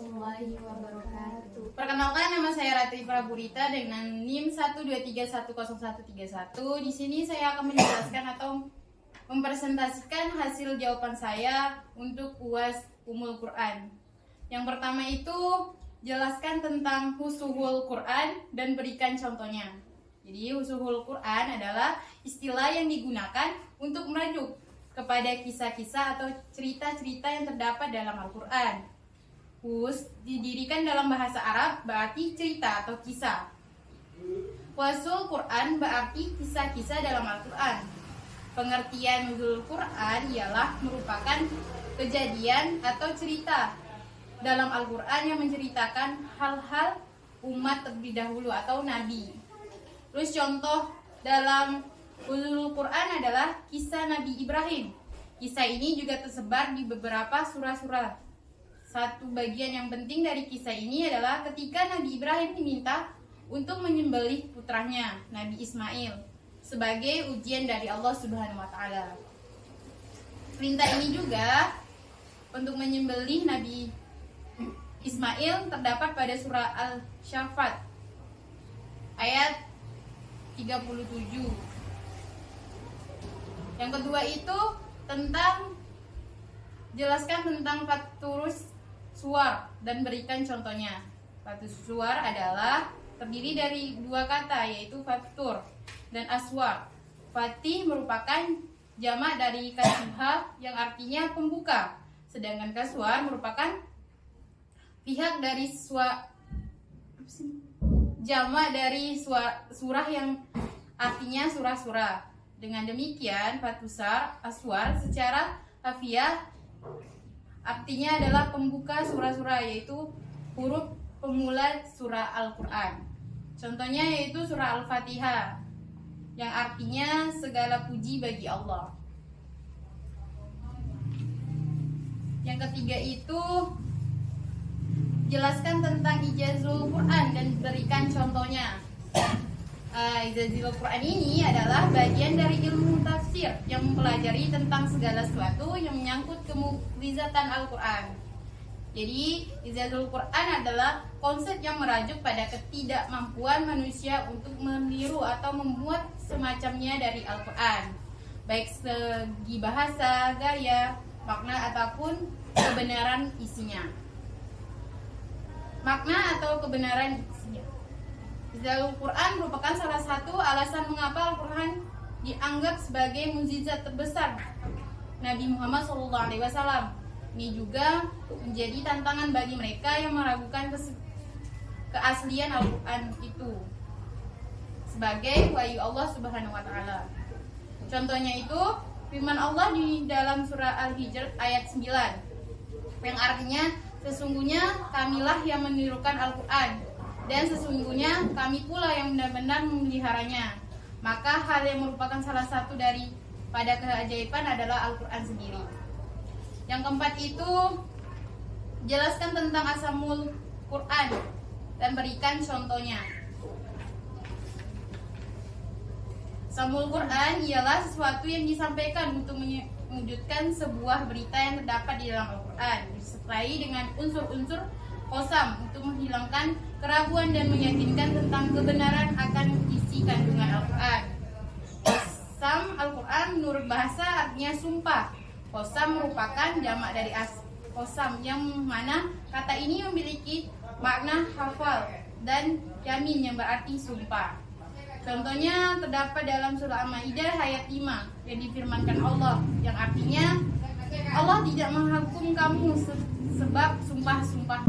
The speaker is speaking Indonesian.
warahmatullahi wabarakatuh. Perkenalkan, nama saya Ratri Praburita dengan NIM 123101131. Di sini saya akan menjelaskan atau mempresentasikan hasil jawaban saya untuk UAS Ummul Quran. Yang pertama itu jelaskan tentang husuhul Quran dan berikan contohnya. Jadi husuhul Quran adalah istilah yang digunakan untuk merujuk kepada kisah-kisah atau cerita-cerita yang terdapat dalam Al-Quran. Hus didirikan dalam bahasa Arab berarti cerita atau kisah. Wasul Quran berarti kisah-kisah dalam Al-Quran. Pengertian nuzul Quran ialah merupakan kejadian atau cerita dalam Al-Quran yang menceritakan hal-hal umat terlebih dahulu atau nabi. Terus contoh dalam nuzul Quran adalah kisah Nabi Ibrahim. Kisah ini juga tersebar di beberapa surah-surah. Satu bagian yang penting dari kisah ini adalah ketika Nabi Ibrahim diminta untuk menyembelih putranya, Nabi Ismail, sebagai ujian dari Allah Subhanahu wa Ta'ala. Perintah ini juga untuk menyembelih Nabi Ismail terdapat pada surah Al-Shafat ayat 37. Yang kedua itu tentang jelaskan tentang faturus suar dan berikan contohnya. Faturus suar adalah terdiri dari dua kata, yaitu fatur dan aswar. Fatih merupakan jamak dari kasiha yang artinya pembuka, sedangkan kaswar merupakan pihak dari jamak dari surah yang artinya surah-surah. Dengan demikian, fatusar aswar secara harfiah artinya adalah pembuka surah-surah, yaitu huruf pemula surah Al-Quran. Contohnya yaitu surah Al-Fatihah yang artinya segala puji bagi Allah. Yang ketiga itu jelaskan tentang ijazul Quran dan berikan contohnya. Ijazul Quran ini adalah bagian dari ilmu tafsir yang mempelajari tentang segala sesuatu yang menyangkut kemukjizatan Al-Quran. Jadi ijazul Quran adalah konsep yang merajuk pada ketidakmampuan manusia untuk meniru atau membuat semacamnya dari Al-Quran, baik segi bahasa, gaya, makna ataupun kebenaran isinya. Makna atau kebenaran isinya. Ijazul Quran merupakan salah satu alasan mengapa Al-Quran dianggap sebagai mukjizat terbesar Nabi Muhammad SAW. Ini juga menjadi tantangan bagi mereka yang meragukan keaslian Al-Quran itu sebagai wahyu Allah Subhanahu wa Ta'ala. Contohnya itu firman Allah di dalam surah Al-Hijr ayat 9 yang artinya sesungguhnya kamilah yang menirukan Al-Quran dan sesungguhnya kami pula yang benar-benar memeliharanya. Maka hal yang merupakan salah satu dari pada keajaiban adalah Al-Quran sendiri. Yang keempat itu jelaskan tentang asamul Quran dan berikan contohnya. Asamul Quran ialah sesuatu yang disampaikan untuk mewujudkan sebuah berita yang terdapat di dalam Al-Quran, disertai dengan unsur-unsur qasam untuk menghilangkan keraguan dan meyakinkan tentang kebenaran akan isi kandungan Al-Quran. Qasam Al-Quran menurut bahasa artinya sumpah. Qasam merupakan jamak dari qasam yang mana kata ini memiliki makna hafal dan yamin yang berarti sumpah. Contohnya terdapat dalam surah Al-Maidah ayat 5 yang difirmankan Allah yang artinya Allah tidak menghukum kamu sebab sumpah-sumpah.